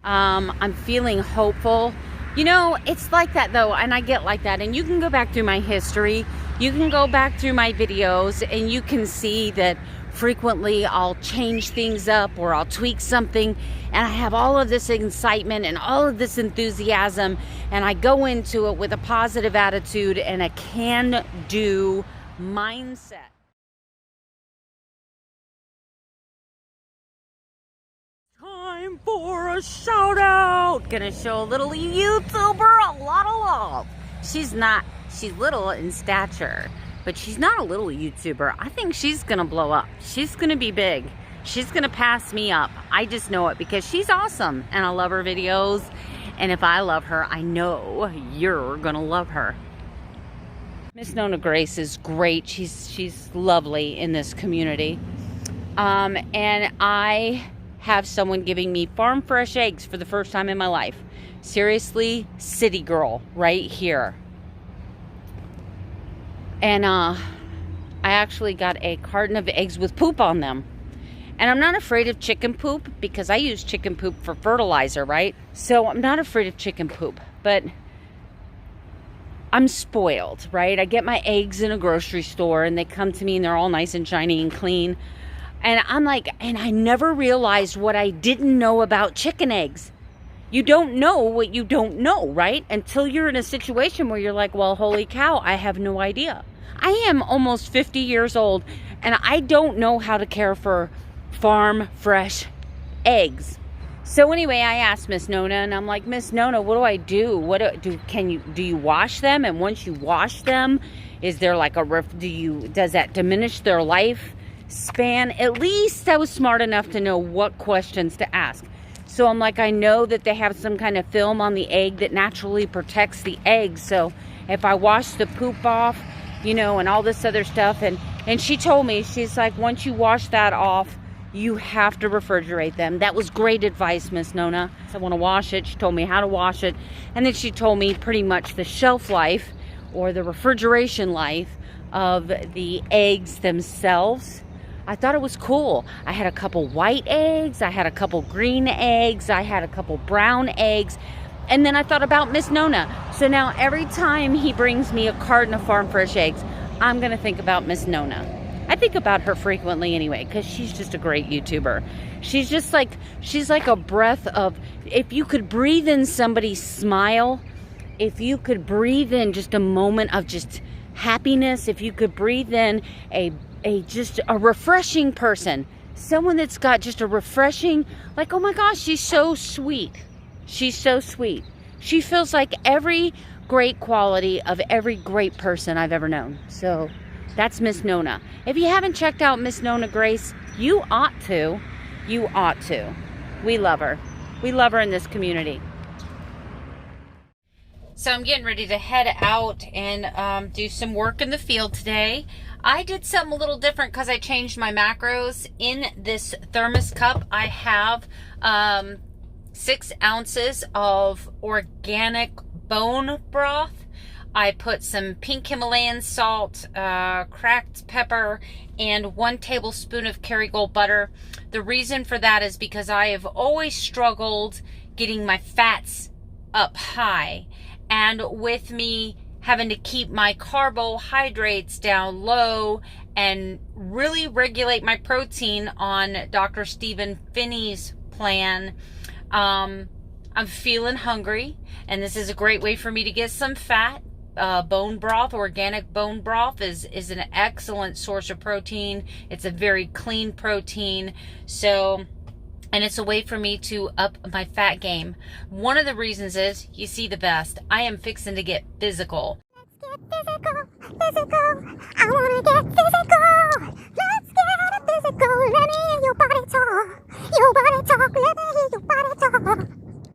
I'm feeling hopeful. You know, it's like that though, and I get like that. And you can go back through my history, you can go back through my videos, and you can see that frequently I'll change things up or I'll tweak something, and I have all of this excitement and all of this enthusiasm, and I go into it with a positive attitude and a can-do mindset. Time for a shout out. Gonna show a little YouTuber a lot of love. She's little in stature, but she's not a little YouTuber. I think she's gonna blow up. She's gonna be big. She's gonna pass me up. I just know it because she's awesome and I love her videos. And if I love her, I know you're gonna love her. Miss Nona Grace is great. She's lovely in this community. And I have someone giving me farm fresh eggs for the first time in my life. Seriously, city girl right here. And I actually got a carton of eggs with poop on them. And I'm not afraid of chicken poop because I use chicken poop for fertilizer, right? So I'm not afraid of chicken poop, but I'm spoiled, right? I get my eggs in a grocery store and they come to me and they're all nice and shiny and clean. And I'm like, and I never realized what I didn't know about chicken eggs. You don't know what you don't know, right? Until you're in a situation where you're like, well, holy cow, I have no idea. I am almost 50 years old and I don't know how to care for farm fresh eggs. So anyway, I asked Miss Nona and I'm like, Miss Nona, what do I do? Do you wash them? And once you wash them, is there like does that diminish their life span? At least I was smart enough to know what questions to ask. So I'm like, I know that they have some kind of film on the egg that naturally protects the egg. So if I wash the poop off, you know, and all this other stuff. And she told me, she's like, once you wash that off, you have to refrigerate them. That was great advice, Miss Nona. So I want to wash it. She told me how to wash it. And then she told me pretty much the shelf life or the refrigeration life of the eggs themselves. I thought it was cool. I had a couple white eggs, I had a couple green eggs, I had a couple brown eggs, and then I thought about Miss Nona. So now every time he brings me a carton of farm fresh eggs, I'm gonna think about Miss Nona. I think about her frequently anyway, because she's just a great YouTuber. She's like a breath of, if you could breathe in somebody's smile, if you could breathe in just a moment of just happiness, if you could breathe in just a refreshing person, someone that's got just a refreshing, like, oh my gosh, she's so sweet. She's so sweet. She feels like every great quality of every great person I've ever known. So that's Miss Nona. If you haven't checked out Miss Nona Grace, you ought to. You ought to. We love her. We love her in this community. So I'm getting ready to head out and do some work in the field today. I did something a little different because I changed my macros. In this thermos cup, I have 6 ounces of organic bone broth. I put some pink Himalayan salt, cracked pepper, and 1 tablespoon of Kerrygold butter. The reason for that is because I have always struggled getting my fats up high. And with me having to keep my carbohydrates down low and really regulate my protein on Dr. Stephen Finney's plan, I'm feeling hungry, and this is a great way for me to get some fat. Bone broth, organic bone broth is an excellent source of protein. It's a very clean protein. So, and it's a way for me to up my fat game. One of the reasons is, you see the best, I am fixing to get physical. Let's get physical. I wanna get physical. Let's get physical. Let me hear your body talk. Your body talk. Let me hear your body talk.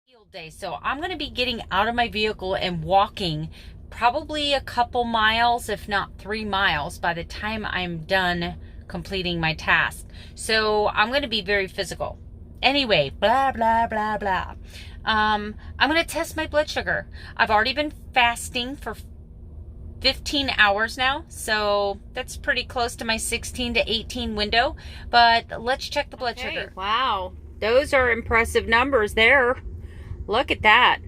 Field day. So I'm gonna be getting out of my vehicle and walking probably a couple miles, if not 3 miles, by the time I'm done completing my task. So I'm gonna be very physical. Anyway, blah, blah, blah, blah. I'm going to test my blood sugar. I've already been fasting for 15 hours now, so that's pretty close to my 16 to 18 window. But let's check the blood sugar. Wow, those are impressive numbers there. Look at that.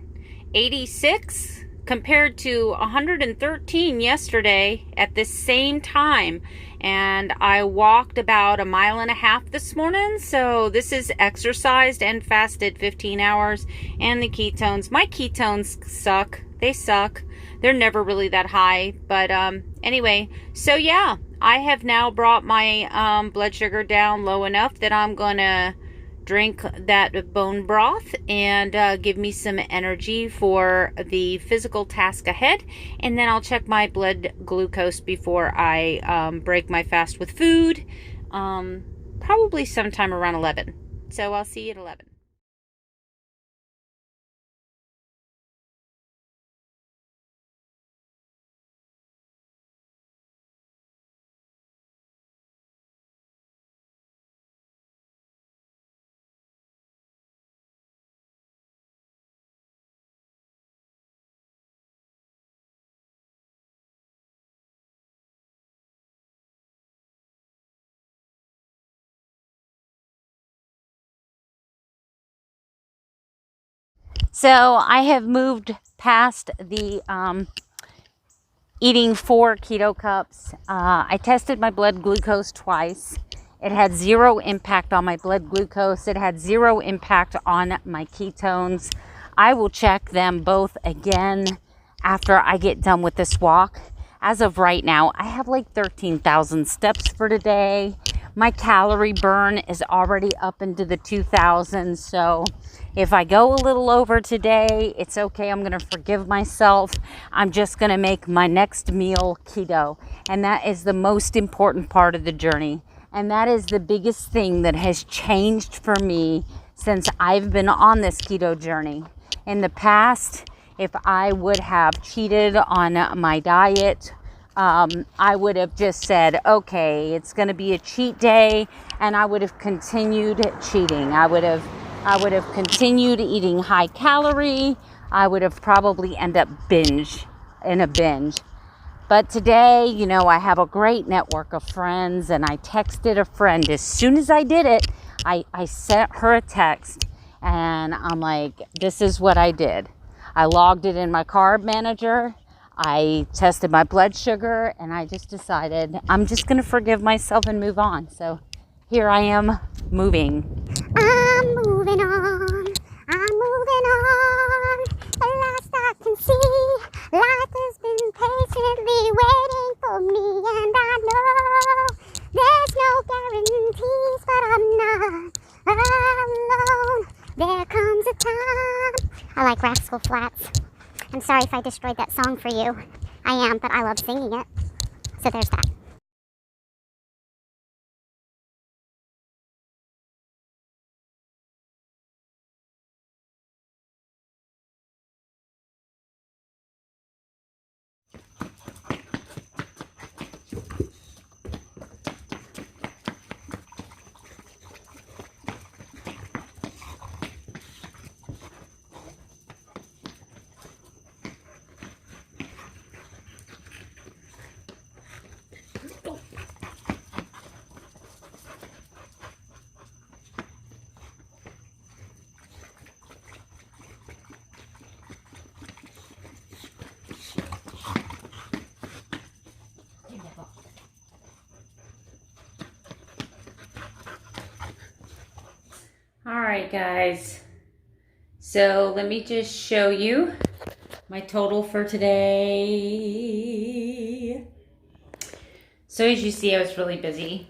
86 compared to 113 yesterday at this same time. And I walked about 1.5 miles this morning. So this is exercised and fasted 15 hours. And the ketones, my ketones suck. They suck. They're never really that high. But anyway, so yeah, I have now brought my blood sugar down low enough that I'm going to drink that bone broth and give me some energy for the physical task ahead. And then I'll check my blood glucose before I break my fast with food, probably sometime around 11. So I'll see you at 11. So I have moved past the eating 4 keto cups. I tested my blood glucose twice. It had 0 impact on my blood glucose. It had 0 impact on my ketones. I will check them both again after I get done with this walk. As of right now, I have like 13,000 steps for today. My calorie burn is already up into the 2,000. So if I go a little over today, it's okay. I'm going to forgive myself. I'm just going to make my next meal keto. And that is the most important part of the journey. And that is the biggest thing that has changed for me since I've been on this keto journey. In the past, if I would have cheated on my diet, I would have just said, okay, it's going to be a cheat day, and I would have continued cheating. I would have continued eating high calorie. I would have probably end up binge. But today, you know, I have a great network of friends, and I texted a friend. As soon as I did it, I sent her a text, and I'm like, this is what I did. I logged it in my carb manager. I tested my blood sugar, and I just decided I'm just going to forgive myself and move on. So here I am moving. I'm moving on. I'm moving on. At last I can see life has been patiently waiting for me, and I know there's no guarantees, but I'm not alone. There comes a time. I like Rascal Flatts. I'm sorry if I destroyed that song for you. I am, but I love singing it. So there's that. All right, guys. So let me just show you my total for today. So as you see, I was really busy.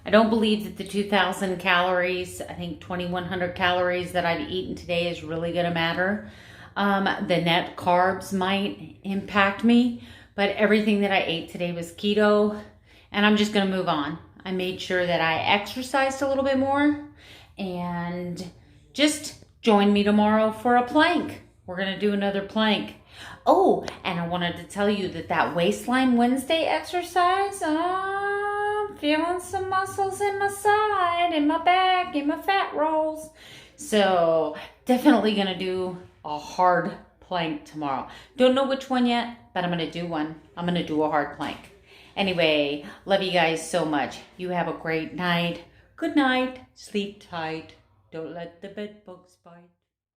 I don't believe that the 2,000 calories, I think 2,100 calories that I've eaten today is really going to matter. The net carbs might impact me, but everything that I ate today was keto, and I'm just going to move on. I made sure that I exercised a little bit more, and just join me tomorrow for a plank. We're going to do another plank. Oh, and I wanted to tell you that Waistline Wednesday exercise, I'm feeling some muscles in my side, in my back, in my fat rolls. So definitely going to do a hard plank tomorrow. Don't know which one yet, but I'm going to do one. I'm going to do a hard plank. Anyway, love you guys so much. You have a great night. Good night. Sleep tight. Don't let the bed bugs bite.